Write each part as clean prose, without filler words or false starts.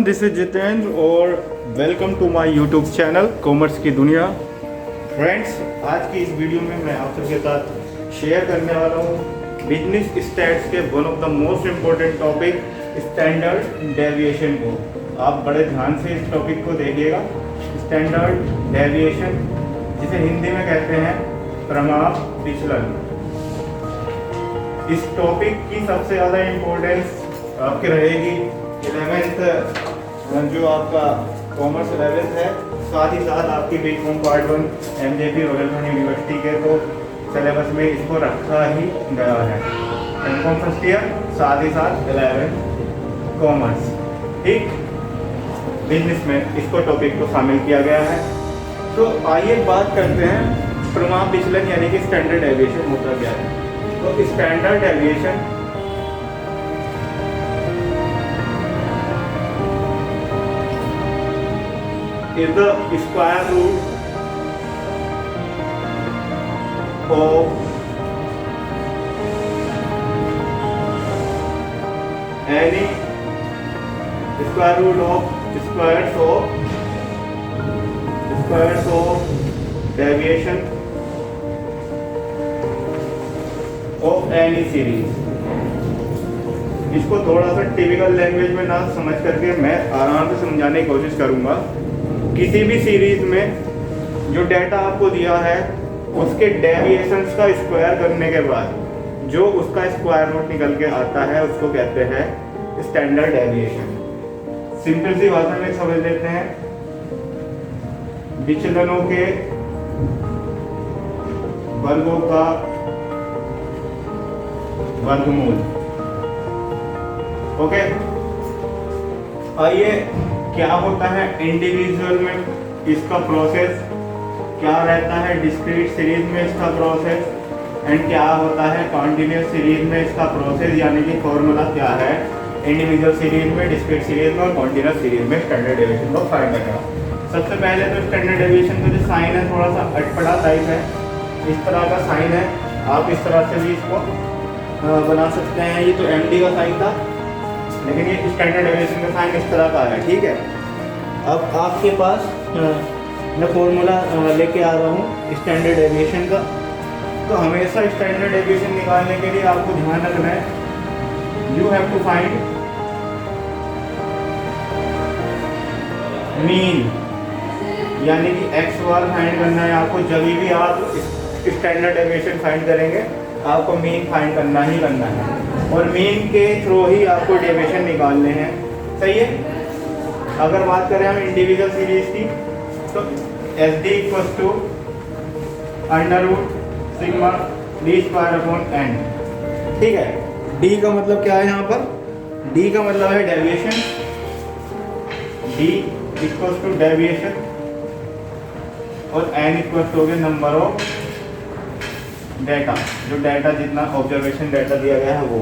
This is Jitendra और welcome to my YouTube channel commerce की दुनिया। फ्रेंड्स, आज की इस वीडियो में मैं आप सबके साथ शेयर करने वाला हूँ बिजनेस स्टैट्स के one of the most important topic standard deviation को। आप बड़े ध्यान से इस टॉपिक को देखिएगा। स्टैंडर्ड डेविएशन, जिसे हिंदी में कहते हैं प्रमाप विचलन। इस टॉपिक की सबसे ज़्यादा इम्पोर्टेंस आपकी रहेगी 11th जो आपका कॉमर्स 11th है, साथ ही साथ आपकी BCom part 1 MJP Rohilkhand university के तो सिलेबस में इसको रखा ही गया है। एमकॉम फर्स्ट ईयर, साथ ही साथ 11th कॉमर्स, ठीक, बिजनेस में इसको टॉपिक को शामिल किया गया है। तो आइए बात करते हैं प्रमाप विचलन यानी कि स्टैंडर्ड डेविएशन होता क्या है। तो standard deviation is the square root of any square root of squares of deviation of any series। इसको थोड़ा सा टिपिकल लैंग्वेज में ना समझ करके मैं आराम से समझाने की कोशिश करूंगा। किसी भी सीरीज में जो डाटा आपको दिया है उसके डेविएशंस का स्क्वायर करने के बाद जो उसका स्क्वायर रूट निकल के आता है उसको कहते हैं स्टैंडर्ड डेविएशन। सिंपल सी भाषा में समझ लेते हैं, विचलनों के वर्गों का वर्गमूल। ओके, आइए क्या होता है इंडिविजुअल में इसका प्रोसेस, क्या रहता है डिस्क्रीट सीरीज में इसका प्रोसेस, एंड क्या होता है कॉन्टिन्यूस सीरीज में इसका प्रोसेस, यानी कि फॉर्मूला क्या है इंडिविजुअल सीरीज में, डिस्क्रीट सीरीज में और कॉन्टिन्यूस सीरीज में स्टैंडर्ड डेविएशन को फाइंड करना। सबसे पहले तो स्टैंडर्ड डेविएशन का जो साइन है थोड़ा सा अटपटा टाइप है, इस तरह का साइन है। आप इस तरह से भी इसको बना सकते हैं। ये तो MD का साइन था, लेकिन ये स्टैंडर्ड डेविएशन का साइन इस तरह का है, ठीक है। अब आपके पास मैं फॉर्मूला लेके आ रहा हूँ स्टैंडर्ड डेविएशन का। तो हमेशा स्टैंडर्ड डेविएशन निकालने के लिए आपको ध्यान रखना है, you have to find mean, यानी कि x बार फाइंड करना है आपको। जब भी आप स्टैंडर्ड डेविएशन फाइंड करेंगे आपको मीन फाइंड करना ही करना है, और मीन के थ्रू ही आपको डेविएशन निकालने हैं, सही है। अगर बात करें हम इंडिविजुअल सीरीज की तो SD = √सिग्मा d²/n, ठीक है। D का मतलब क्या है यहाँ पर? D का मतलब है डेविएशन, D = डेविएशन और n = नंबर ऑफ डेटा, जो डाटा जितना ऑब्जर्वेशन डाटा दिया गया है वो।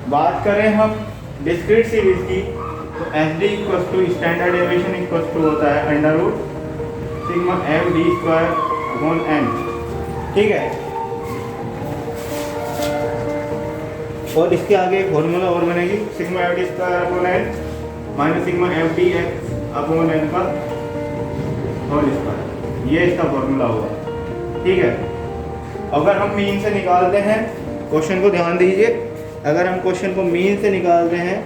बात करें हम डिस्क्रीट सीरीज की तो SD = स्टैंडर्ड डेविएशन इक्वल होता है √सिग्मा md²/n, ठीक है। और इसके आगे एक फॉर्मूला और बनेगी, sigma md²/n minus sigma mdx/n का होल स्क्वायर। ये इसका फॉर्मूला होगा, ठीक है। अगर हम मीन से निकालते हैं, क्वेश्चन को ध्यान दीजिए, अगर हम क्वेश्चन को मीन से निकालते हैं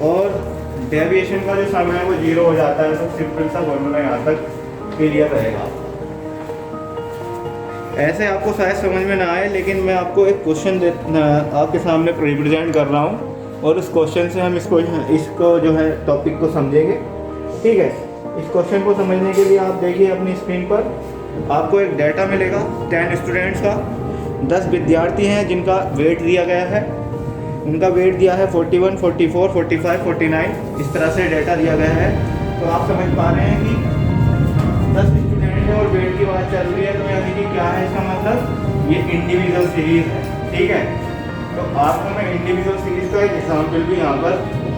और डेविएशन का जो समय है वो 0 हो जाता है, तो सिंपल सा फॉर्मूला यहाँ तक क्लियर रहेगा। ऐसे आपको शायद समझ में ना आए, लेकिन मैं आपको एक क्वेश्चन आपके सामने रिप्रेजेंट कर रहा हूँ और उस क्वेश्चन से हम इसको जो है टॉपिक को समझेंगे, ठीक है। इस क्वेश्चन को समझने के लिए आप देखिए अपनी स्क्रीन पर आपको एक डाटा मिलेगा 10 स्टूडेंट्स का। 10 विद्यार्थी हैं जिनका वेट दिया गया है, उनका वेट दिया है 41, 44, 45, 49, इस तरह से डाटा दिया गया है। तो आप समझ पा रहे हैं कि 10 स्टूडेंट है और वेट की बात चल रही है, तो यानी कि क्या है इसका मतलब, ये इंडिविजुअल सीरीज है, ठीक है। तो आपको मैं इंडिविजुअल सीरीज का एक एग्जाम्पल भी यहाँ पर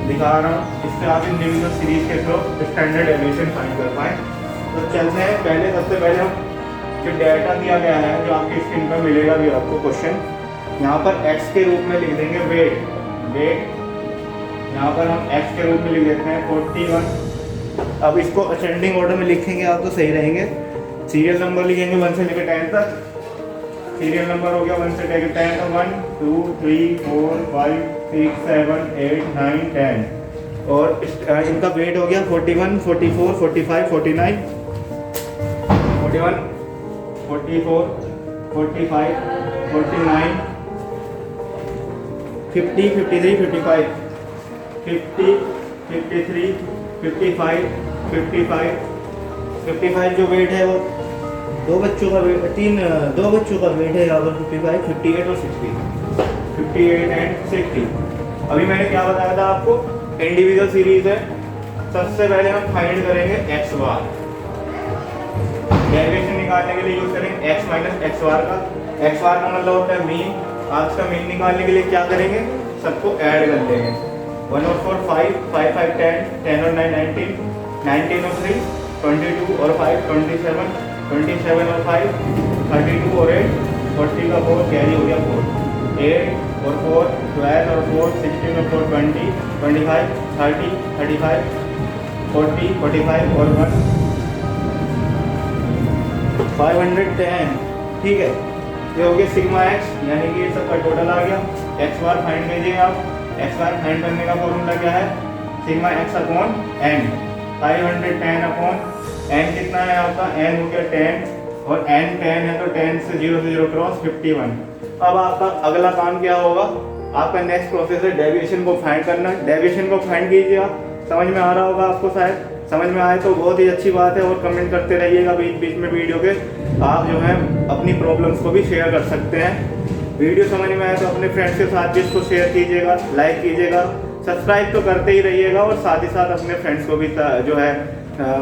दिखा रहा हूँ, इससे आप इंडिविजुअल सीरीज के थ्रू स्टैंडर्ड डेविएशन फाइंड कर पाएँ। तो चलते हैं, सबसे पहले हम जो डाटा दिया गया है, जो आपकी स्क्रीन पर मिलेगा भी आपको क्वेश्चन, यहाँ पर x के रूप में लिख देंगे वेट, यहाँ पर हम x के रूप में लिख देते हैं 41। अब इसको असेंडिंग ऑर्डर में लिखेंगे आप तो सही रहेंगे। सीरियल नंबर लिखेंगे 1 से लेकर 10 तक। सीरियल नंबर हो गया 1 से लेकर 10 तक, 1 2 3 4 5 6 7 8 9 10। और इनका वेट हो गया 41 44 45 49 41 44 45 49 50 53 55 50 53 55 55 जो वेट है वो दो बच्चों का वेट है यहाँ पर 55 58 और 60 58 एंड 60। अभी मैंने क्या बताया था आपको, इंडिविजुअल सीरीज है। सबसे पहले हम फाइंड करेंगे एक्स बार। डेरिवेशन निकालने के लिए यूज करेंगे एक्स माइनस एक्स बार का। एक्स बार का मतलब होता है मीन। आज का मीन निकालने के लिए क्या करेंगे, सबको ऐड कर लेंगे। 1 और 4 5 5 5 10 10 और 9 19 19 और 3 22 और 5 27 27 और 5 32 और 8 40 का 4 कैरी हो गया 4 8 और 4 12 और 4 16 और 4 20 25 30 35 40 45 और 1 510। ठीक है, ये हो गया सिग्मा एक्स, यानी कि ये सबका टोटल आ गया। एक्स बार फाइंड कीजिए आप। एक्स बार फाइंड करने का फॉर्मूला क्या है, sigma X upon N. 510 upon N कितना है आपका, एन हो गया 10 और एन 10 है तो 10 से 0 क्रॉस 51। अब आपका अगला काम क्या होगा, आपका नेक्स्ट प्रोसेस है डेविएशन को फाइंड करना। डेविएशन को फाइंड कीजिए आप। समझ में आ रहा होगा आपको, शायद समझ में आए तो बहुत ही अच्छी बात है। और कमेंट करते रहिएगा बीच बीच में वीडियो के। आप जो है अपनी प्रॉब्लम्स को भी शेयर कर सकते हैं। वीडियो समझ में आए तो अपने फ्रेंड्स के साथ भी इसको शेयर कीजिएगा, लाइक कीजिएगा, सब्सक्राइब तो करते ही रहिएगा। और साथ ही साथ अपने फ्रेंड्स को भी जो है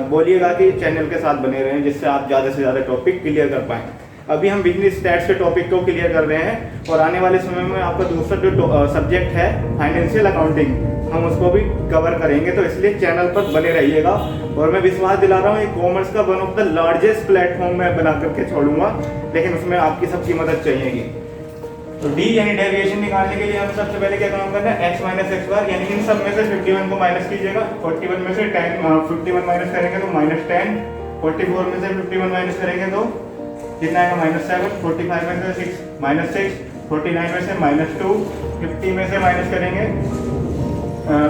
बोलिएगा कि चैनल के साथ बने रहें, जिससे आप ज़्यादा से ज़्यादा टॉपिक क्लियर कर पाएँ। अभी हम बिजनेस स्टैट्स के टॉपिक को क्लियर कर रहे हैं और आने वाले समय में आपका दूसरा जो सब्जेक्ट है फाइनेंशियल अकाउंटिंग, हम उसको भी कवर करेंगे। तो इसलिए चैनल पर बने रहिएगा। और मैं विश्वास दिला रहा हूँ, ये कॉमर्स का one of the largest platform मैं बना करके छोड़ूंगा, लेकिन उसमें आपकी सबकी मदद चाहिएगी। तो डी यानी डेविएशन निकालने के लिए हम सबसे पहले क्या काम करना है, एक्स माइनस एक्स बार, यानी इन सब में से 51 को माइनस कीजिएगा। 41 में से 51 माइनस करेंगे तो -10। 44 में से 51 माइनस करेंगे तो कितना आएगा, -7। 45 में से 6 -6। 49 में से -2। 50 में से माइनस करेंगे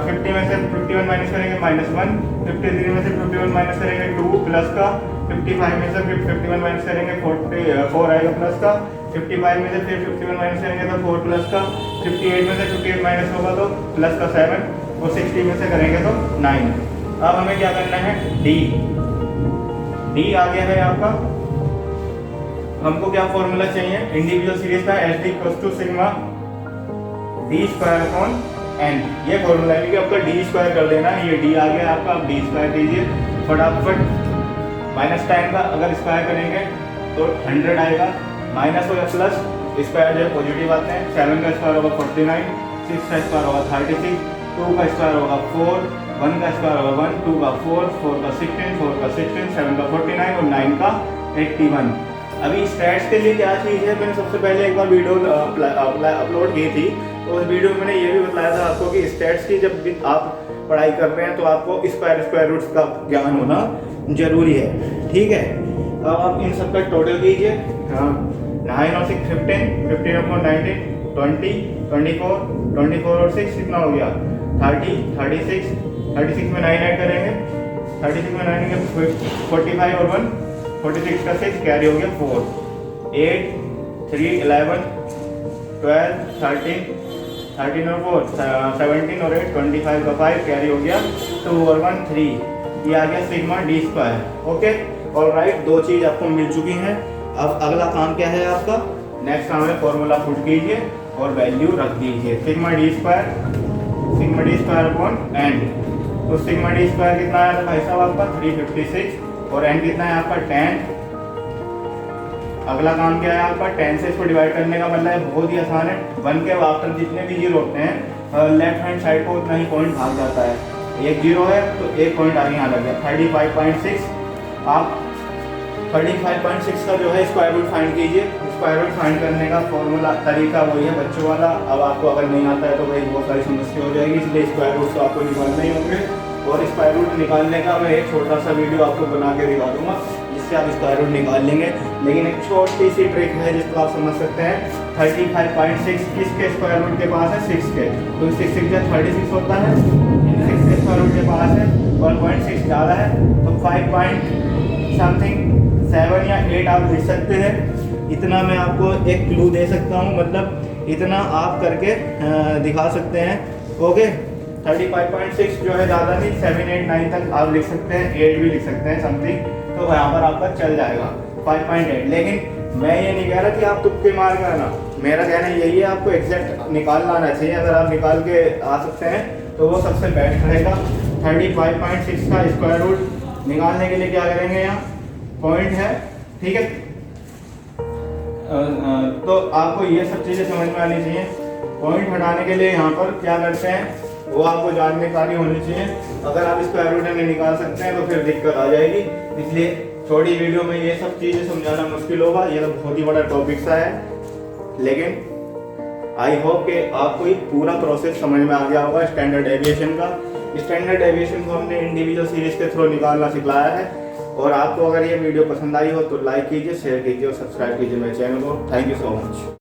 50 में से 51 माइनस करेंगे -1। 53 में से 51 माइनस करेंगे 2 प्लस का। 55 में से 51 माइनस करेंगे 4 आएगा प्लस का। 55 में से फिर 51 माइनस करेंगे तो 4 प्लस का। 58 में से 58 माइनस होगा तो प्लस का 7 और 60 में से करेंगे तो 9। अब हमें क्या करना है, डी आ गया है आपका। हमको क्या फॉर्मूला चाहिए, इंडिविजुअल सीरीज का H D equals to sigma D square upon N. ये फॉर्मूला है कि आपका डी स्क्वायर कर देना है। ये डी आ गया आपका, आप डी स्क्वायर कीजिए फटाफट। -10 का अगर स्क्वायर करेंगे तो 100 आएगा। माइनस और प्लस स्क्वायर जो है पॉजिटिव आते हैं। 7 का स्क्वायर होगा 49, 6 का स्क्वायर होगा 36, 2 का स्क्वायर होगा 4, 1 का स्क्वायर होगा 1, 2 का 4, 4 का 16, 4 का 16, 7 का 49 और 9 का 81। अभी स्टैट्स के लिए क्या चीज़ है, मैंने सबसे पहले एक बार वीडियो अपलोड की थी। तो उस वीडियो में मैंने ये भी बताया था आपको कि स्टैट्स की जब भी आप पढ़ाई कर रहे हैं तो आपको स्क्वायर रूट्स का ज्ञान होना जरूरी है। ठीक है, अब आप इन सबका टोटल कीजिए। 9 और 6 15, 15 अपॉन 19 20, 24, 24 और 6 कितना हो गया 30, 36, 36 में 9 ऐड करेंगे। 36 में 9 करेंगे 45 और 1, 46 का 6 कैरी हो गया 4, 8, 3, 11, 12, 13, 13 और 4 17 और 8 25 का 5 कैरी हो गया 2 और 1 3। ये आ गया sigma D square. Okay alright, दो चीज़ आपको मिल चुकी हैं। अब अगला काम क्या है आपका, नेक्स्ट काम है फॉर्मूला पुट कीजिए और वैल्यू रख दीजिए। Sigma D square upon N. तो सिग्मा डी स्क्वायर कितना है भाई साहब आपका 356 और एन कितना है आपका 10। अगला काम क्या है आपका, 10 से इसको डिवाइड करने का मतलब है बहुत ही आसान है। 1 के आफ्टर जितने भी जीरो होते हैं लेफ्ट हैंड साइड को उतना ही पॉइंट भाग जाता है। एक जीरो है तो एक पॉइंट आगे यहाँ लग गया 35.6। आप 35.6 का जो है स्क्वायर रूट फाइंड कीजिए। स्क्वायर रूट फाइंड करने का फॉर्मूला तरीका वही है बच्चों वाला। अब आपको अगर नहीं आता है तो भाई बहुत सारी समस्या हो जाएगी, इसलिए स्क्वायर रूट तो आपको निकालना ही होंगे। और स्क्वायर रूट निकालने का मैं एक छोटा सा वीडियो आपको बना के दिखा दूंगा जिससे आप स्क्वायर रूट निकाल लेंगे। लेकिन एक छोटी सी ट्रिक है जिसको आप समझ सकते हैं। 35.6 किसके स्क्वायर रूट के पास है? 6 के। तो 6 6 36 होता है, 6 के स्क्वायर रूट के पास है 1.6 ज़्यादा है तो 5 पॉइंट समथिंग 7 या 8 आप लिख सकते हैं। इतना मैं आपको एक क्लू दे सकता हूँ, मतलब इतना आप करके दिखा सकते हैं। ओके, 35.6 जो है ज़्यादा नहीं, 7 8 9 तक आप लिख सकते हैं, 8 भी लिख सकते हैं समथिंग, तो यहाँ पर आपका चल जाएगा 5.8। लेकिन मैं ये नहीं कह रहा कि आप तुक्के मार कर आना, मेरा कहना यही है आपको एग्जैक्ट निकालना आना चाहिए। अगर आप निकाल के आ सकते हैं तो वो सबसे बेस्ट रहेगा। 35.6 का स्क्वायर रूट निकालने के लिए क्या करेंगे, यहाँ पॉइंट है, ठीक है। तो आपको ये सब चीज़ें समझ में आनी चाहिए। पॉइंट हटाने के लिए यहाँ पर क्या करते हैं वो आपको जानकारी होनी चाहिए। अगर आप स्क्वायर रूट नहीं निकाल सकते हैं तो फिर दिक्कत आ जाएगी। इसलिए छोटी वीडियो में ये सब चीज़ें समझाना मुश्किल होगा, ये तो बहुत ही बड़ा टॉपिक सा है। लेकिन आई होप कि आपको ये पूरा प्रोसेस समझ में आ गया होगा स्टैंडर्ड डेविएशन का। स्टैंडर्ड डेविएशन को हमने इंडिविजुअल सीरीज के थ्रू निकालना सिखाया है। और आपको अगर ये वीडियो पसंद आई हो तो लाइक कीजिए, शेयर कीजिए और सब्सक्राइब कीजिए मेरे चैनल को। Thank you so much.